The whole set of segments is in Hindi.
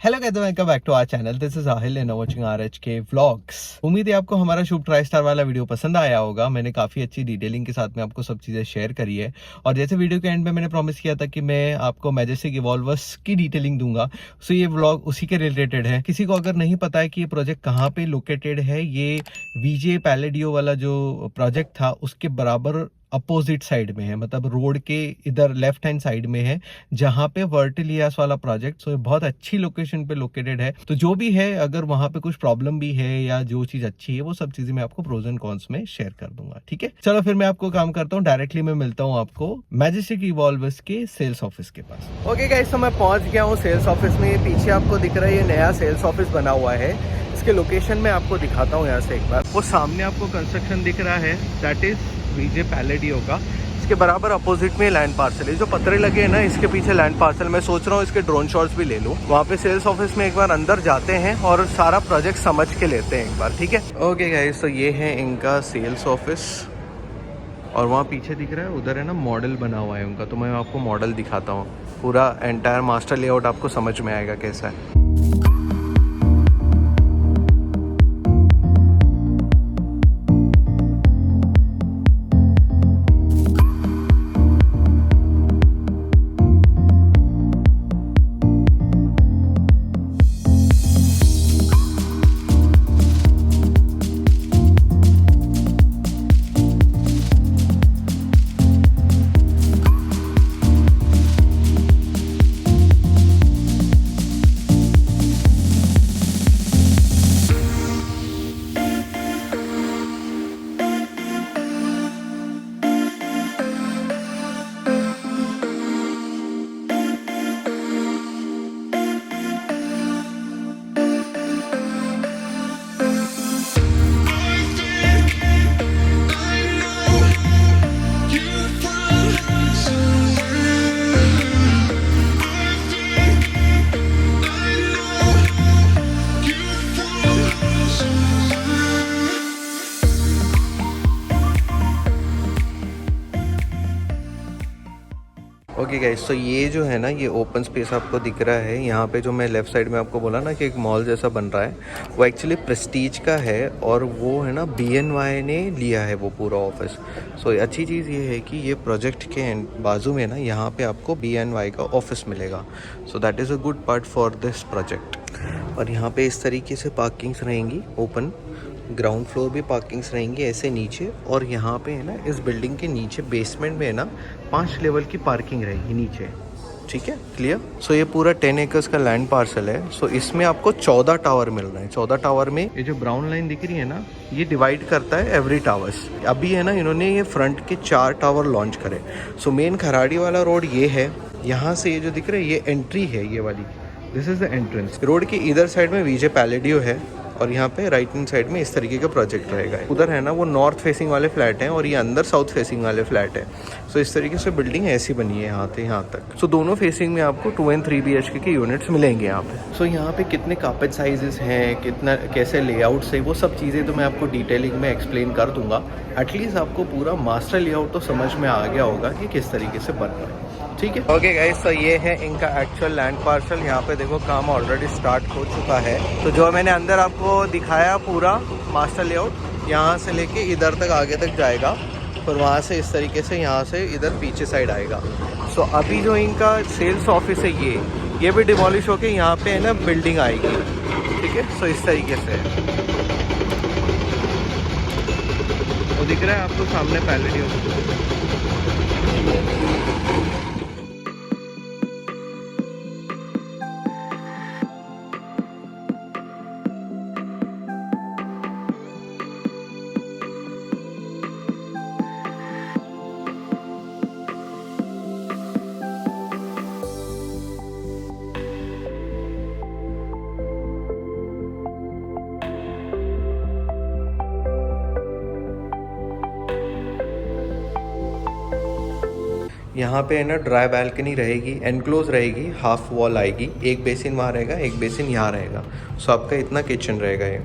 हेलो कहते हैं, welcome back to our channel. This is Sahil and watching RHK vlogs. उम्मीद है आपको हमारा शुभ ट्राई स्टार वाला वीडियो पसंद आया होगा। मैंने काफी अच्छी डिटेलिंग के साथ में आपको सब चीजें शेयर करी है और जैसे वीडियो के एंड में मैंने प्रॉमिस किया था कि मैं आपको मैजेस्टिक इवॉल्वर्स की डिटेलिंग दूंगा, सो ये व्लॉग उसी के रिलेटेड है। किसी को अगर नहीं पता है कि ये प्रोजेक्ट कहाँ पे लोकेटेड है, ये VJ पैलेडियो वाला जो प्रोजेक्ट था उसके बराबर अपोजिट साइड में है, मतलब रोड के इधर लेफ्ट हैंड साइड में है, जहां पे वर्टिलियास वाला प्रोजेक्ट। सो बहुत अच्छी लोकेशन पे लोकेटेड है। तो जो भी है, अगर वहां पे कुछ प्रॉब्लम भी है या जो चीज अच्छी है, वो सब चीजें मैं आपको प्रोज एंड कॉन्स में शेयर कर दूंगा। ठीक है, चलो फिर मैं आपको काम करता हूँ, डायरेक्टली मैं मिलता हूँ आपको मैजेस्टिक इवॉल्वर्स के सेल्स ऑफिस के पास। ओके गाइस, तो मैं पहुंच गया हूँ सेल्स ऑफिस में। पीछे आपको दिख रहा है ये नया सेल्स ऑफिस बना हुआ है। इसके लोकेशन में आपको दिखाता हूँ यहाँ से एक बार। वो सामने आपको कंस्ट्रक्शन दिख रहा है, दैट इज VJ पैलेडियो का। इसके बराबर अपोजिट में लैंड पार्सल है। जो पत्रे लगे हैं ना, इसके पीछे लैंड पार्सल। मैं सोच रहा हूँ इसके ड्रोन शॉट्स भी ले लूँ। वहाँ पे सेल्स ऑफिस में एक बार अंदर जाते हैं और सारा प्रोजेक्ट समझ के लेते हैं एक बार। ठीक है, ओके गाइस, तो ये है इनका सेल्स ऑफिस और वहाँ पीछे दिख रहा है, उधर है ना मॉडल बना हुआ है उनका। तो मैं आपको मॉडल दिखाता हूँ, पूरा एंटायर मास्टर लेआउट आपको समझ में आएगा कैसा है। ओके गाइस, तो ये जो है ना, ये ओपन स्पेस आपको दिख रहा है। यहाँ पे जो मैं लेफ्ट साइड में आपको बोला ना कि एक मॉल जैसा बन रहा है, वो एक्चुअली प्रेस्टीज का है और वो है ना BNY ने लिया है वो पूरा ऑफिस। सो अच्छी चीज़ ये है कि ये प्रोजेक्ट के बाजू में ना, यहाँ पे आपको BNY का ऑफिस मिलेगा। So that is a good part for this project. और यहाँ पे इस तरीके से पार्किंग्स रहेंगी ओपन, ग्राउंड फ्लोर भी पार्किंग्स रहेंगे ऐसे नीचे। और यहाँ पे है ना, इस बिल्डिंग के नीचे बेसमेंट में है ना 5 लेवल की पार्किंग रहेगी नीचे। ठीक है, क्लियर। सो ये पूरा 10 एकर्स का लैंड पार्सल है। सो इसमें आपको 14 टावर मिल रहे हैं। 14 टावर में ये जो ब्राउन लाइन दिख रही है ना, ये डिवाइड करता है एवरी टावर्स। अभी है ना, इन्होंने ये फ्रंट के 4 टावर लॉन्च करे। सो मेन खराड़ी वाला रोड ये है। यहाँ से ये जो दिख रहा है, ये एंट्री है, ये वाली, this is the entrance. Road के इधर साइड में VJ पैलेडियो है और यहाँ पे राइट हैंड साइड में इस तरीके का प्रोजेक्ट रहेगा। उधर है ना, वो नॉर्थ फेसिंग वाले फ्लैट हैं और ये अंदर साउथ फेसिंग वाले फ्लैट है। सो इस तरीके से बिल्डिंग ऐसी बनी है यहाँ से यहाँ तक। सो दोनों फेसिंग में आपको 2 and 3 BHK के यूनिट्स मिलेंगे यहाँ पे। सो यहाँ पे कितने कार्पेट साइजेस हैं, कितना कैसे लेआउट्स है, वो सब चीज़ें तो मैं आपको डिटेलिंग में एक्सप्लेन कर दूंगा। एटलीस्ट आपको पूरा मास्टर लेआउट तो समझ में आ गया होगा कि किस तरीके से बन रहा है। ठीक है, ओके गाइस, तो ये है इनका एक्चुअल लैंड पार्सल। यहाँ पे देखो काम ऑलरेडी स्टार्ट हो चुका है। तो जो मैंने अंदर आपको दिखाया पूरा मास्टर लेआउट, यहाँ से लेके इधर तक आगे तक जाएगा, फिर वहाँ से इस तरीके से यहाँ से इधर पीछे साइड आएगा। सो अभी जो इनका सेल्स ऑफिस है, ये भी डिमोलिश होके यहाँ पे है ना बिल्डिंग आएगी। ठीक है, सो इस तरीके से वो दिख रहा है आपको सामने पैलेडियो। यहाँ पे है ना ड्राई बैल्कनी रहेगी, एनक्लोज रहेगी, हाफ वॉल आएगी। एक बेसिन वहाँ रहेगा, एक बेसिन यहाँ रहेगा। सो आपका इतना किचन रहेगा ये।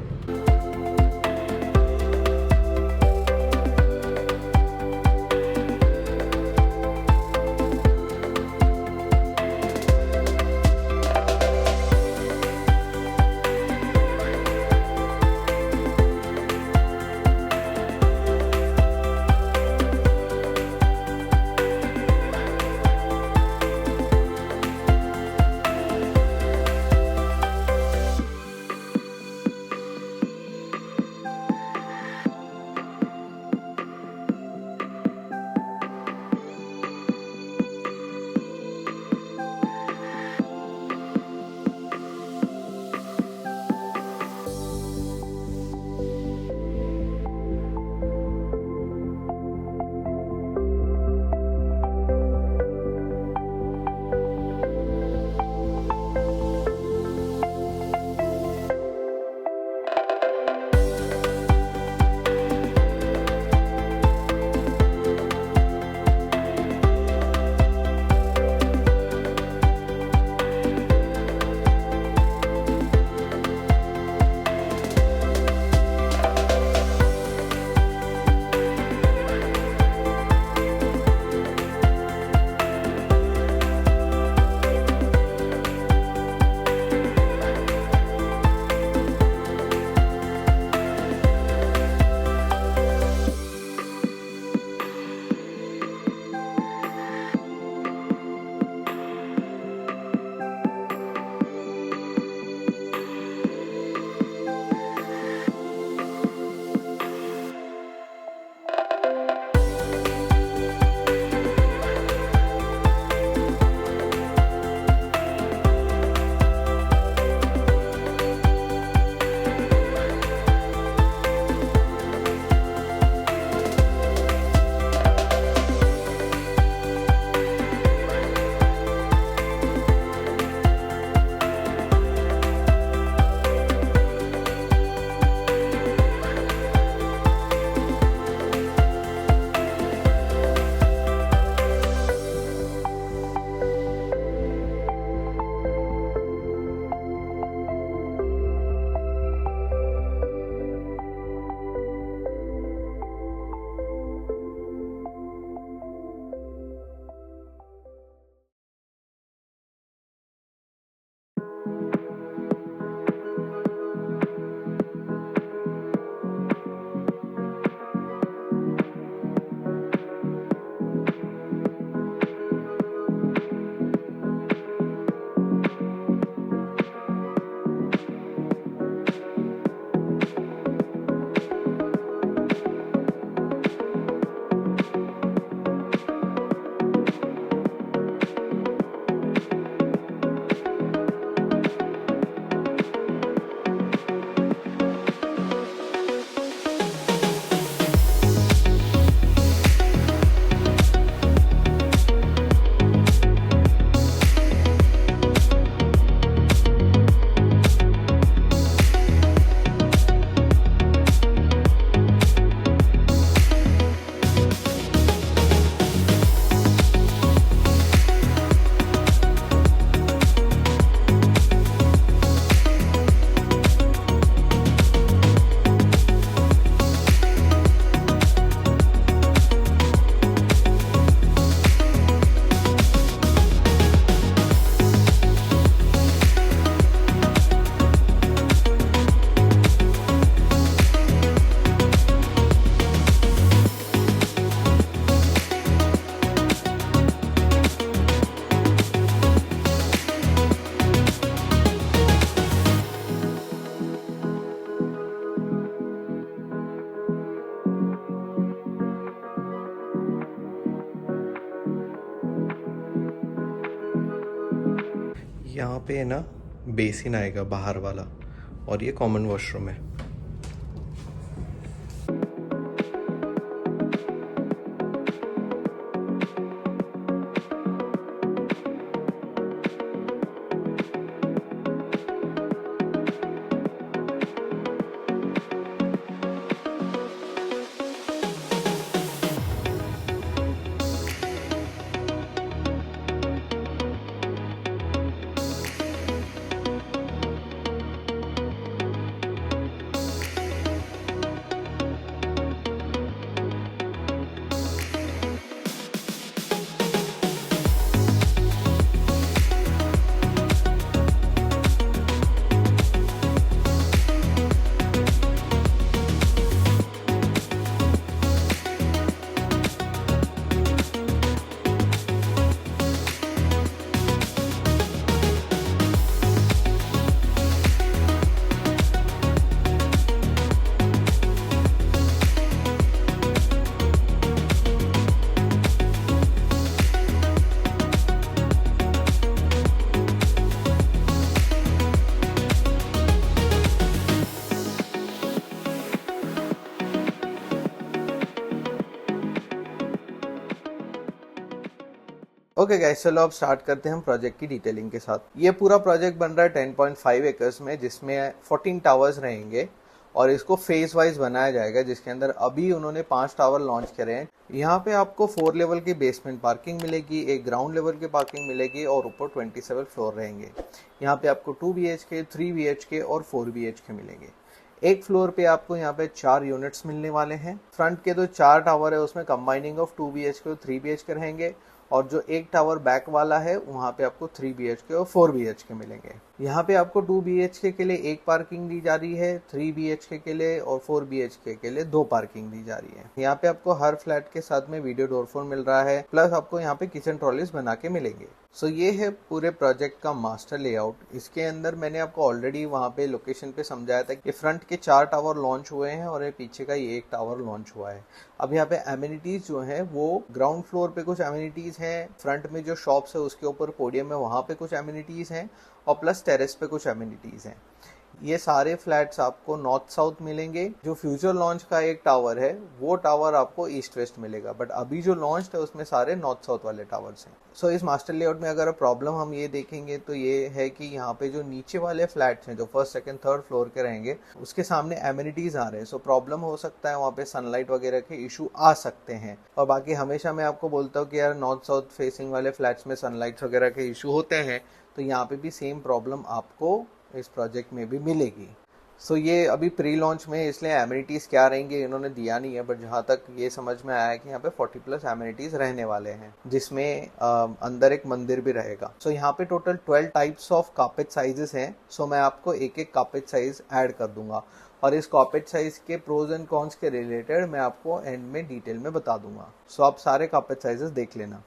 पे है ना बेसिन आएगा बाहर वाला, और ये कॉमन वॉशरूम है। ओके गाइस, चलो अब स्टार्ट करते हैं हम प्रोजेक्ट की डिटेलिंग के साथ। ये पूरा प्रोजेक्ट बन रहा है 10.5 एकर्स में, जिसमें 14 टावर्स रहेंगे और इसको फेज वाइज बनाया जाएगा, जिसके अंदर अभी उन्होंने 5 टावर लॉन्च करे हैं। यहाँ पे आपको 4 लेवल की बेसमेंट पार्किंग मिलेगी, एक ग्राउंड लेवल की पार्किंग मिलेगी और ऊपर 27 फ्लोर रहेंगे। यहाँ पे आपको 2 BHK, 3 BHK और 4 BHK मिलेंगे। एक फ्लोर पे आपको यहाँ पे 4 यूनिट्स मिलने वाले हैं। फ्रंट के जो 4 टावर है उसमें कंबाइनिंग ऑफ 2 BHK और 3 BHK रहेंगे, और जो एक टावर बैक वाला है वहाँ पे आपको 3 BHK और 4 BHK मिलेंगे। यहाँ पे आपको 2 BHK के लिए एक पार्किंग दी जा रही है, 3 BHK के लिए और 4 BHK के लिए 2 पार्किंग दी जा रही है। यहाँ पे आपको हर फ्लैट के साथ में वीडियो डोर फोन मिल रहा है, प्लस आपको यहाँ पे किचन ट्रॉलीज बना के मिलेंगे। सो ये है पूरे प्रोजेक्ट का मास्टर लेआउट। इसके अंदर मैंने आपको ऑलरेडी वहाँ पे लोकेशन पे समझाया था कि फ्रंट के 4 टावर लॉन्च हुए हैं और ये पीछे का ये एक टावर लॉन्च हुआ है। अब यहाँ पे एमिनिटीज जो है वो ग्राउंड फ्लोर पे कुछ एमिनिटीज हैं, फ्रंट में जो शॉप्स है उसके ऊपर पोडियम है वहाँ पे कुछ एमिनिटीज हैं, और प्लस टेरेस पे कुछ एमिनिटीज हैं। ये सारे फ्लैट्स आपको नॉर्थ साउथ मिलेंगे। जो फ्यूचर लॉन्च का एक टावर है वो टावर आपको ईस्ट वेस्ट मिलेगा, बट अभी जो लॉन्च है उसमें सारे नॉर्थ साउथ वाले टावर्स हैं। सो इस मास्टर लेआउट में अगर प्रॉब्लम हम ये देखेंगे तो ये है कि यहाँ पे जो नीचे वाले फ्लैट्स हैं जो फर्स्ट सेकंड थर्ड फ्लोर के रहेंगे उसके सामने एमिनिटीज आ रहे हैं। सो प्रॉब्लम हो सकता है, वहाँ पे सनलाइट वगैरह के इशू आ सकते हैं। और बाकी हमेशा मैं आपको बोलता हूँ कि यार नॉर्थ साउथ फेसिंग वाले फ्लैट्स में सनलाइट वगैरह के इशू होते हैं, तो यहाँ पे भी सेम प्रॉब्लम आपको इस प्रोजेक्ट में भी मिलेगी। सो ये अभी प्री लॉन्च में, इसलिए एमिनिटीज क्या रहेंगे इन्होंने दिया नहीं है, बट जहाँ तक ये समझ में आया है कि यहाँ पे 40+ एमिनिटीज रहने वाले हैं, जिसमें अंदर एक मंदिर भी रहेगा। सो यहाँ पे total 12 types of carpet sizes हैं। सो मैं आपको एक एक कार्पेट साइज ऐड कर दूंगा, और इस कार्पेट साइज के प्रोज एंड कॉन्स के रिलेटेड मैं आपको एंड में डिटेल में बता दूंगा। सो आप सारे कार्पेट साइजेस देख लेना।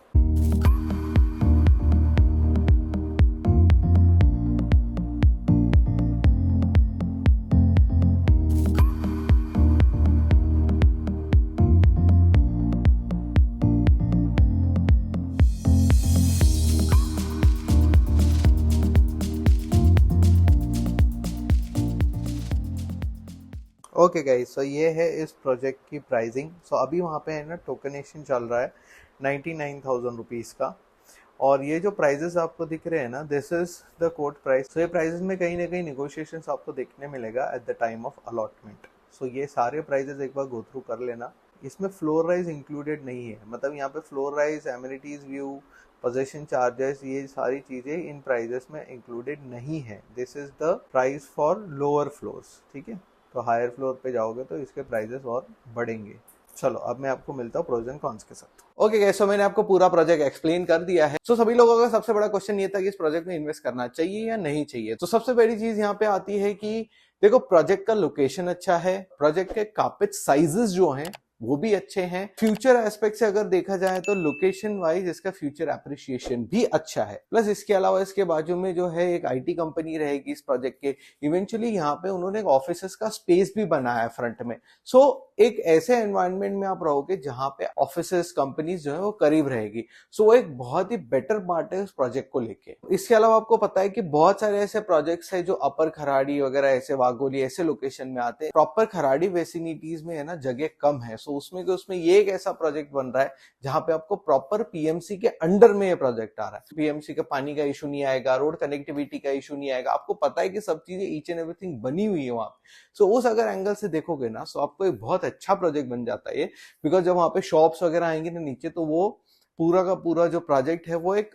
ओके गाइस, सो ये है इस प्रोजेक्ट की प्राइसिंग। सो अभी वहाँ पे है ना टोकनेशन चल रहा है 99,000 रुपीज़ का, और ये जो प्राइजेस आपको दिख रहे हैं ना, this is the quote price. So ये प्राइजेस में कहीं ना कहीं निगोशिएशंस आपको देखने मिलेगा at the time of allotment. So ये सारे प्राइजेस एक बार गो थ्रू कर लेना। इसमें फ्लोर राइज इंक्लूडेड नहीं है, मतलब यहाँ पे floor rise, amenities view, possession charges, ये सारी चीजें इन प्राइजेस में इंक्लूडेड नहीं है। This is the price for lower floors, ठीक है। तो हायर फ्लोर पे जाओगे तो इसके प्राइजेस और बढ़ेंगे। चलो अब मैं आपको मिलता हूँ प्रोज एंड कॉन्स के साथ। ओके गाइस, सो मैंने आपको पूरा प्रोजेक्ट एक्सप्लेन कर दिया है। सो सभी लोगों का सबसे बड़ा क्वेश्चन ये था कि इस प्रोजेक्ट में इन्वेस्ट करना चाहिए या नहीं चाहिए। तो सबसे बड़ी चीज यहाँ पे आती है कि देखो, प्रोजेक्ट का लोकेशन अच्छा है, प्रोजेक्ट के कार्पेट साइजेस जो हैं वो भी अच्छे हैं। फ्यूचर एस्पेक्ट से अगर देखा जाए तो लोकेशन वाइज इसका फ्यूचर एप्रिसिएशन भी अच्छा है। प्लस इसके अलावा इसके बाजू में जो है एक आईटी कंपनी रहेगी इस प्रोजेक्ट के। इवेंचुअली यहाँ पे उन्होंने एक ऑफिस का स्पेस भी बनाया है फ्रंट में। सो एक ऐसे एनवायरनमेंट में आप रहोगे जहां पे ऑफिसेस कंपनीज जो है वो करीब रहेगी। सो वो एक बहुत ही बेटर पार्ट है उस प्रोजेक्ट को लेके। इसके अलावा आपको पता है कि बहुत सारे ऐसे प्रोजेक्ट्स है जो अपर खराड़ी वगैरह ऐसे वागोली ऐसे लोकेशन में आते हैं। प्रॉपर खराड़ी वेसिनिटीज में है ना जगह कम है। सो उसमें ये एक ऐसा प्रोजेक्ट बन रहा है जहां पे आपको प्रॉपर पीएमसी के अंडर में ये प्रोजेक्ट आ रहा है। पीएमसी का पानी का इशू नहीं आएगा, रोड कनेक्टिविटी का इशू नहीं आएगा। आपको पता है कि सब चीजें ईच एंड एवरीथिंग बनी हुई है वहां पे। सो उस अगर एंगल से देखोगे ना तो आपको एक बहुत अच्छा प्रोजेक्ट बन जाता है ये। बिकॉज जब वहां पे शॉप्स वगैरह आएंगे ना नीचे, तो वो पूरा का पूरा जो प्रोजेक्ट है वो एक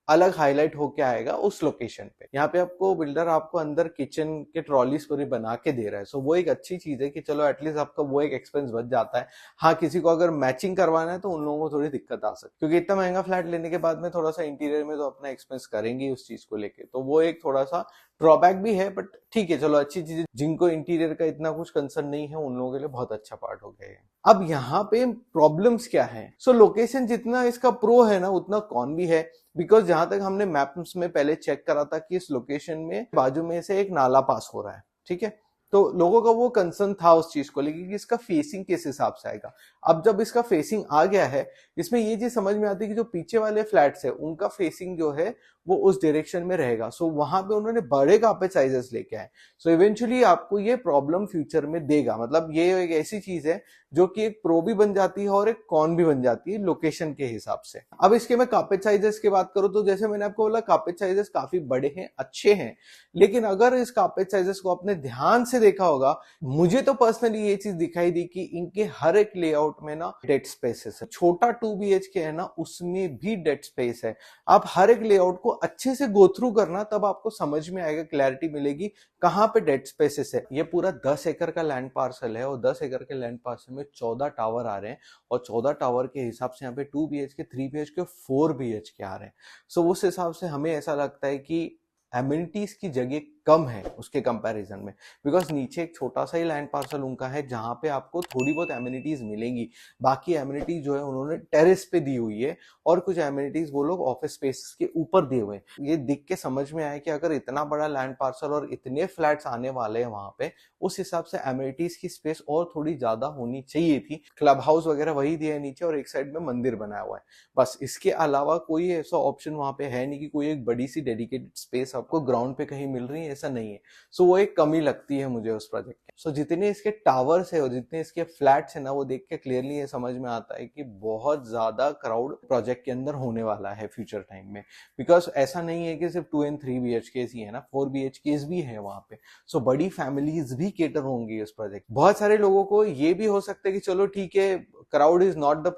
अलग हाईलाइट होके आएगा उस लोकेशन पे। यहाँ पे आपको बिल्डर आपको अंदर किचन के ट्रॉलीज पूरी बना के दे रहा है। सो वो एक अच्छी चीज है कि चलो एटलीस्ट आपका वो एक एक्सपेंस बच जाता है। हाँ, किसी को अगर मैचिंग करवाना है तो उन लोगों को थोड़ी दिक्कत आ सकती है, क्योंकि इतना महंगा फ्लैट लेने के बाद में थोड़ा सा इंटीरियर में तो अपना एक्सपेंस करेंगे उस चीज को लेके। तो वो एक थोड़ा सा ड्रॉबैक भी है, बट ठीक है, चलो अच्छी चीज। जिनको इंटीरियर का इतना कुछ कंसर्न नहीं है उन लोगों के लिए बहुत अच्छा पार्ट हो गया है। अब यहाँ पे प्रॉब्लम्स क्या है? सो लोकेशन जितना इसका प्रो है ना उतना कॉन भी है। बिकॉज जहां तक हमने मैप्स में पहले चेक करा था कि इस लोकेशन में बाजू में से एक नाला पास हो रहा है, ठीक है। तो लोगों का वो कंसर्न था उस चीज को लेकिन कि इसका फेसिंग किस हिसाब से आएगा। अब जब इसका फेसिंग आ गया है, इसमें ये चीज समझ में आती है कि जो पीछे वाले फ्लैट्स है उनका फेसिंग जो है वो उस डायरेक्शन में रहेगा। सो वहां पे उन्होंने बड़े कार्पेट साइजेस लेके आए। सो इवेंचुअली आपको ये प्रॉब्लम फ्यूचर में देगा। मतलब ये एक ऐसी चीज है जो कि एक प्रो भी बन जाती है और एक कॉन भी बन जाती है लोकेशन के हिसाब से। अब इसके मैं कार्पेट साइजेस की बात करूं तो जैसे मैंने आपको बोला कार्पेट साइजेस काफी बड़े हैं, अच्छे हैं। लेकिन अगर इस कार्पेट साइजेस को आपने ध्यान से देखा होगा, मुझे तो पर्सनली ये चीज दिखाई दी कि इनके हर एक लेआउट में ना डेड स्पेसेस है। छोटा 2 BHK है ना, उसमें भी डेड स्पेस है। आप हर एक लेआउट को अच्छे से गो थ्रू करना, तब आपको समझ में आएगा, क्लैरिटी मिलेगी कहां पे डेड स्पेसेस है। ये पूरा 10 एकड़ का लैंड पार्सल है और 10 एकड़ के लैंड पार्सल में 14 टावर आ रहे हैं और 14 टावर के हिसाब से यहाँ पे 2 BHK, 3 BHK, 4 BHK आ रहे हैं। सो उस हिसाब से हमें ऐसा लगता है कि एमिनिटीज की जगह कम है उसके कंपैरिजन में। बिकॉज नीचे एक छोटा सा ही लैंड पार्सल उनका है जहां पे आपको थोड़ी बहुत एमिनिटीज मिलेंगी। बाकी एमिनिटीज जो है उन्होंने टेरेस पे दी हुई है और कुछ एमिनिटीज वो लोग ऑफिस स्पेस के ऊपर दिए हुए हैं। ये दिख के समझ में आया कि अगर इतना बड़ा लैंड पार्सल और इतने फ्लैट्स आने वाले हैं वहां पे, उस हिसाब से एमिनिटीज की स्पेस और थोड़ी ज्यादा होनी चाहिए थी। क्लब हाउस वगैरह वही दिया है नीचे और एक साइड में मंदिर बनाया हुआ है, बस। इसके अलावा कोई ऐसा ऑप्शन वहां पे है नहीं कि कोई एक बड़ी सी डेडिकेटेड स्पेस आपको ग्राउंड पे कहीं मिल रही है, ऐसा नहीं है। सो वो एक कमी लगती है मुझे उस प्रोजेक्ट की। सो जितने इसके टावर्स है और जितने इसके फ्लैट्स है ना, वो देख के क्लियरली ये समझ में आता है कि बहुत ज्यादा क्राउड प्रोजेक्ट के अंदर होने वाला है फ्यूचर टाइम में। बिकॉज ऐसा नहीं है कि सिर्फ 2 and 3 BHK ही है ना, 4 BHK भी है वहां पे। सो बड़ी फैमिलीज भी केटर होंगी उस प्रोजेक्ट। बहुत सारे लोगों को ये भी हो सकता है कि चलो ठीक है, crowd is not the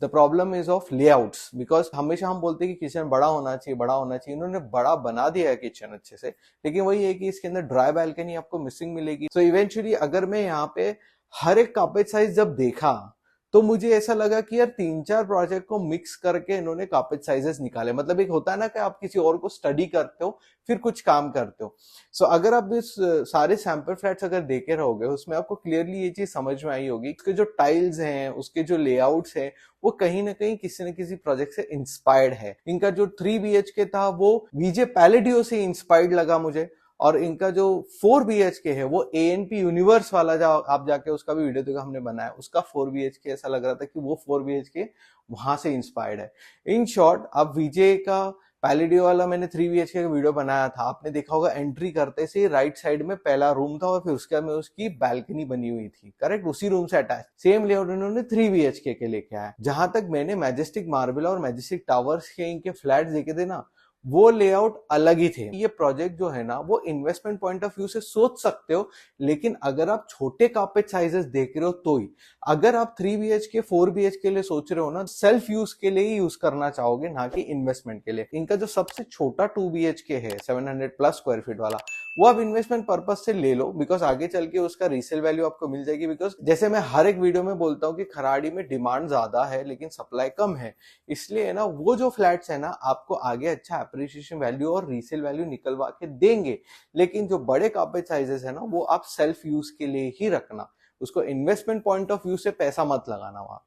problem is of layouts. Because हमेशा हम बोलते हैं कि किचन बड़ा होना चाहिए, बड़ा होना चाहिए। इन्होंने बड़ा बना दिया है किचन अच्छे से, लेकिन वही है कि इसके अंदर ड्राई बैल्कनी आपको मिसिंग मिलेगी। सो इवेंचुअली अगर मैं यहाँ पे हर एक कार्पेट साइज जब देखा तो मुझे ऐसा लगा कि यार 3-4 प्रोजेक्ट को मिक्स करके इन्होंने कार्पेट साइजेस निकाले। मतलब एक होता है ना कि आप किसी और को स्टडी करते हो फिर कुछ काम करते हो। सो अगर आप इस सारे सैंपल फ्लैट्स अगर देखे रहोगे, उसमें आपको क्लियरली ये चीज समझ में आई होगी, उसके जो टाइल्स हैं, उसके जो लेआउट्स हैं, वो कहीं ना कहीं किसी न किसी प्रोजेक्ट से इंस्पायर्ड है। इनका जो 3 BHK था वो विजय पैलेडियो से इंस्पायर्ड लगा मुझे, और इनका जो 4 BHK है वो ANP यूनिवर्स वाला, जो आप जाके उसका भी वीडियो देखो हमने बनाया, उसका 4 BHK ऐसा लग रहा था कि वो 4 BHK वहां से इंस्पायर्ड है। इन शॉर्ट, अब विजय का पैलेडियो वाला मैंने 3 BHK का वीडियो बनाया था, आपने देखा होगा एंट्री करते से राइट साइड में पहला रूम था और फिर उसके में उसकी बैल्कनी बनी हुई थी, करेक्ट, उसी रूम से अटैच। सेम लेआउट इन्होंने 3 BHK के लेके आया। जहां तक मैंने मैजेस्टिक मार्बल और मैजेस्टिक टावर्स के इनके फ्लैट देखे थे ना, वो लेआउट अलग ही थे। ये प्रोजेक्ट जो है ना, वो इन्वेस्टमेंट पॉइंट ऑफ व्यू से सोच सकते हो, लेकिन अगर आप छोटे कार्पेट साइजेस देख रहे हो तो ही। अगर आप 3 BHK 4 BHK के लिए सोच रहे हो ना, सेल्फ यूज के लिए ही यूज करना चाहोगे, ना कि इन्वेस्टमेंट के लिए। इनका जो सबसे छोटा 2 BHK है 700+ स्क्वायर फीट वाला, वो आप इन्वेस्टमेंट पर्पज से ले लो, बिकॉज आगे चल के उसका रीसेल वैल्यू आपको मिल जाएगी। बिकॉज जैसे मैं हर एक वीडियो में बोलता हूँ कि खराड़ी में डिमांड ज्यादा है लेकिन सप्लाई कम है, इसलिए ना वो जो फ्लैट्स है ना, आपको आगे अच्छा एप्रिसिएशन वैल्यू और रीसेल वैल्यू निकलवा के देंगे। लेकिन जो बड़े कार्पेट साइजेस है ना, वो आप सेल्फ यूज के लिए ही रखना। उसको इन्वेस्टमेंट पॉइंट ऑफ व्यू से पैसा मत लगाना वहां।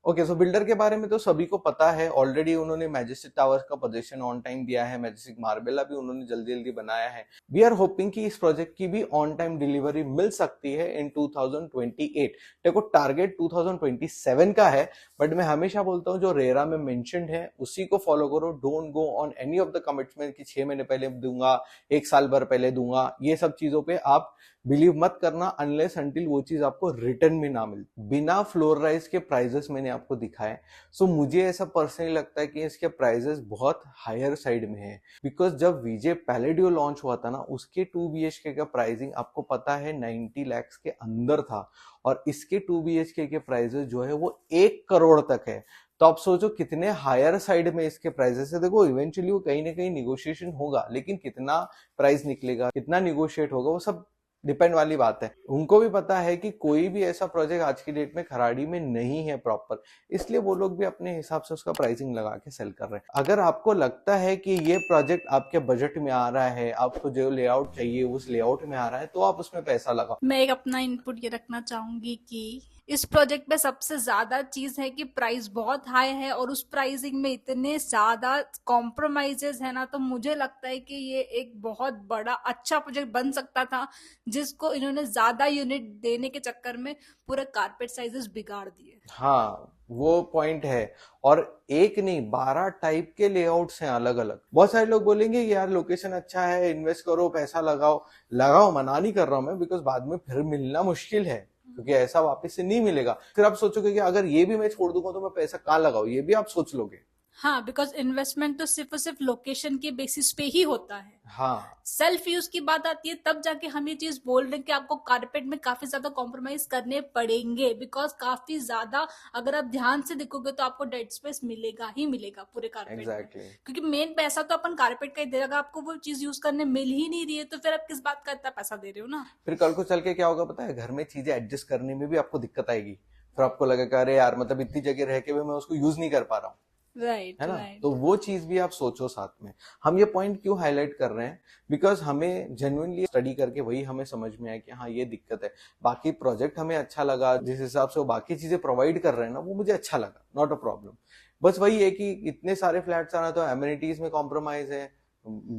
ओके, सो बिल्डर के बारे में तो सभी को पता है ऑलरेडी, उन्होंने मैजेस्टिक टावर्स का पोजीशन ऑन टाइम दिया है, मैजेस्टिक मार्बेला भी उन्होंने जल्दी जल्दी बनाया है। वी आर होपिंग कि इस प्रोजेक्ट की भी ऑन टाइम डिलीवरी मिल सकती है इन 2028। देखो टारगेट 2027 का है, बट मैं हमेशा बोलता हूँ जो रेरा में मेंशन्ड है उसी को फॉलो करो। Don't go on any of the commitment कि 6 महीने पहले दूंगा, 1 साल भर पहले दूंगा, ये सब चीजों पे आप बिलीव मत करना अनलेस अंटिल वो चीज आपको रिटर्न में ना मिले। बिना फ्लोर राइज के प्राइजेस मैंने आपको दिखाए, सो मुझे ऐसा पर्सनली लगता है कि इसके प्राइजेस बहुत हायर साइड में है। बिकॉज जब विजय पैलेडियो लॉन्च हुआ था ना, उसके 2 BHK का प्राइसिंग आपको पता है 90 lakhs के अंदर था, और इसके 2 BHK के प्राइजेस जो है वो 1 करोड़ तक है। तो आप सोचो कितने हायर साइड में इसके प्राइजेस है। देखो इवेंचुअली वो कहीं ना कहीं निगोशिएशन होगा, लेकिन कितना प्राइस निकलेगा, कितना निगोशिएट होगा, वो सब डिपेंड वाली बात है। उनको भी पता है कि कोई भी ऐसा प्रोजेक्ट आज की डेट में खराड़ी में नहीं है प्रॉपर, इसलिए वो लोग भी अपने हिसाब से उसका प्राइसिंग लगा के सेल कर रहे हैं। अगर आपको लगता है कि ये प्रोजेक्ट आपके बजट में आ रहा है, आपको जो लेआउट चाहिए उस लेआउट में आ रहा है, तो आप उसमें पैसा लगाओ। मैं एक अपना इनपुट ये रखना चाहूंगी कि इस प्रोजेक्ट पे सबसे ज्यादा चीज है कि प्राइस बहुत हाई है और उस प्राइसिंग में इतने ज्यादा कॉम्प्रोमाइजेस है ना, तो मुझे लगता है कि ये एक बहुत बड़ा अच्छा प्रोजेक्ट बन सकता था, जिसको इन्होंने ज्यादा यूनिट देने के चक्कर में पूरे कारपेट साइजेस बिगाड़ दिए। हाँ, वो पॉइंट है। और एक नहीं 12 टाइप के लेआउट्स हैं अलग अलग। बहुत सारे लोग बोलेंगे यार लोकेशन अच्छा है, इन्वेस्ट करो, पैसा लगाओ। लगाओ, मना नहीं कर रहा हूं मैं, बिकॉज बाद में फिर मिलना मुश्किल है, क्योंकि ऐसा वापस से नहीं मिलेगा। फिर आप सोचोगे कि अगर ये भी मैं छोड़ दूंगा तो मैं पैसा कहाँ लगाऊं, ये भी आप सोच लोगे। हाँ, बिकॉज इन्वेस्टमेंट तो सिर्फ और सिर्फ लोकेशन के बेसिस पे ही होता है। हाँ सेल्फ यूज की बात आती है तब जाके हम ये चीज बोल रहे हैं कि आपको कारपेट में काफी ज्यादा कॉम्प्रोमाइज करने पड़ेंगे, बिकॉज काफी ज्यादा अगर आप ध्यान से देखोगे तो आपको डेड स्पेस मिलेगा ही मिलेगा पूरे कारपेट में। एग्जैक्टली। क्योंकि मेन पैसा तो अपन कारपेट का ही दे रहा, आपको वो चीज यूज करने मिल ही नहीं रही है तो फिर आप किस बात का इतना पैसा दे रहे हो ना। फिर कल को चल के क्या होगा पता है, घर में चीजें एडजस्ट करने में भी आपको दिक्कत आएगी। फिर आपको लगेगा अरे यार मतलब इतनी जगह रह के भी मैं उसको यूज नहीं कर पा रहा हूँ, है राइट ना। तो राइट। वो चीज भी आप सोचो साथ में। हम ये पॉइंट क्यों हाईलाइट कर रहे हैं, बिकॉज हमें जेन्युइनली स्टडी करके वही हमें समझ में आया कि हाँ ये दिक्कत है। बाकी प्रोजेक्ट हमें अच्छा लगा, जिस हिसाब से वो बाकी चीजें प्रोवाइड कर रहे हैं ना, वो मुझे अच्छा लगा, नॉट अ प्रॉब्लम। बस वही है कि इतने सारे फ्लैट्स आना, तो एमिनिटीज में कॉम्प्रोमाइज है,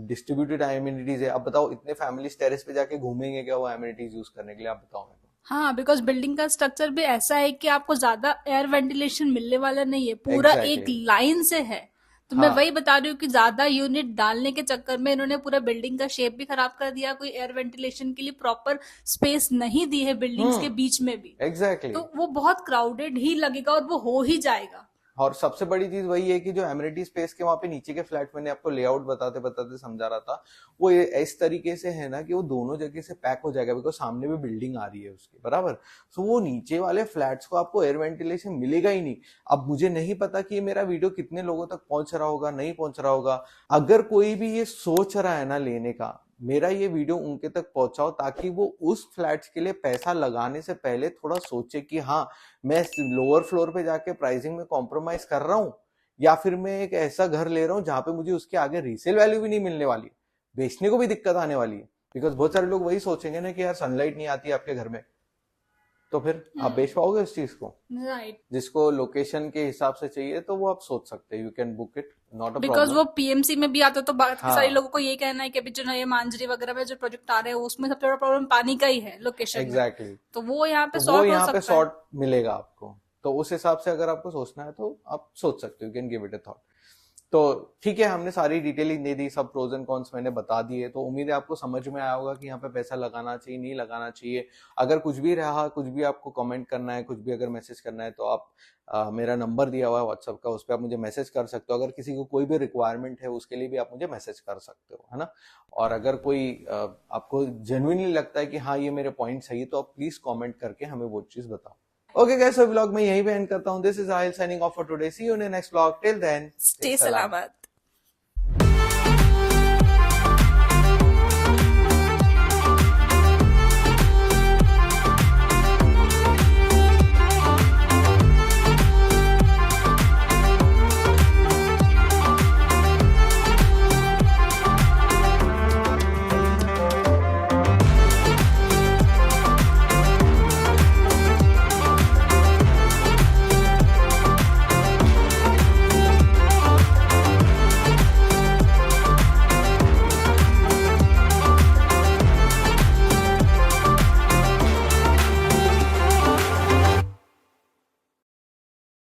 डिस्ट्रीब्यूटेड एमिनिटीज है। अब बताओ इतने फैमिलीज टेरेस पे जाके घूमेंगे क्या वो एमिनिटीज यूज करने के लिए, आप बताओ मेरे को। हाँ, बिकॉज बिल्डिंग का स्ट्रक्चर भी ऐसा है कि आपको ज्यादा एयर वेंटिलेशन मिलने वाला नहीं है, पूरा एक एग्जैक्टली लाइन से है। तो मैं हाँ। वही बता रही हूँ कि ज्यादा यूनिट डालने के चक्कर में इन्होंने पूरा बिल्डिंग का शेप भी खराब कर दिया, कोई एयर वेंटिलेशन के लिए प्रॉपर स्पेस नहीं दी है बिल्डिंग्स के बीच में भी। एग्जैक्टली। तो वो बहुत क्राउडेड ही लगेगा और वो हो ही जाएगा। और सबसे बड़ी चीज वही है कि जो एमिनिटी स्पेस के वहां पे नीचे के फ्लैट मैंने आपको लेआउट बताते बताते समझा रहा था, वो इस तरीके से है ना कि वो दोनों जगह से पैक हो जाएगा, बिकॉज सामने भी बिल्डिंग आ रही है उसके बराबर। सो वो नीचे वाले फ्लैट्स को आपको एयर वेंटिलेशन मिलेगा ही नहीं। अब मुझे नहीं पता कि ये मेरा वीडियो कितने लोगों तक पहुंच रहा होगा, नहीं पहुंच रहा होगा। अगर कोई भी ये सोच रहा है ना लेने का, मेरा ये वीडियो उनके तक पहुंचाओ, ताकि वो उस फ्लैट्स के लिए पैसा लगाने से पहले थोड़ा सोचे कि हाँ मैं लोअर फ्लोर पे जाके प्राइसिंग में कॉम्प्रोमाइज कर रहा हूँ, या फिर मैं एक ऐसा घर ले रहा हूँ जहां पे मुझे उसके आगे रीसेल वैल्यू भी नहीं मिलने वाली है, बेचने को भी दिक्कत आने वाली है। बिकॉज बहुत सारे लोग वही सोचेंगे ना कि यार सनलाइट नहीं आती आपके घर में, तो फिर आप बेच पाओगे उस चीज को। राइट। जिसको लोकेशन के हिसाब से चाहिए तो वो आप सोच सकते हैं, you can book it, not a because problem. वो पीएमसी में भी आता है तो बाकी सारे हाँ लोगों को ये कहना है कि अभी जो नए मांजरी वगैरह में जो प्रोजेक्ट आ रहे हैं उसमें सबसे बड़ा प्रॉब्लम पानी का ही है लोकेशन में। Exactly exactly. तो वो यहाँ पे तो वो सॉर्ट हो यहाँ पे सकता है। शॉर्ट मिलेगा आपको। तो उस हिसाब से अगर आपको सोचना है तो आप सोच सकते हो, can give it a thought. तो ठीक है, हमने सारी डिटेलिंग दे दी, सब प्रोज एंड कॉन्स मैंने बता दिए, तो उम्मीद है आपको समझ में आया होगा कि यहाँ पे पैसा लगाना चाहिए नहीं लगाना चाहिए। अगर कुछ भी रहा, कुछ भी आपको कमेंट करना है, कुछ भी अगर मैसेज करना है, तो आप मेरा नंबर दिया हुआ है व्हाट्सएप का, उस पर आप मुझे मैसेज कर सकते हो। अगर किसी को कोई भी रिक्वायरमेंट है उसके लिए भी आप मुझे मैसेज कर सकते हो, है ना। और अगर कोई आपको जेन्युइनली लगता है कि हाँ ये मेरे पॉइंट सही, तो आप प्लीज कॉमेंट करके हमें वो चीज बताओ। ओके गाइस, व्लॉग मैं यहीं पे एंड करता हूँ। This is Aahil signing off for today. See you in next vlog. Till then, stay सलाम। सलामत।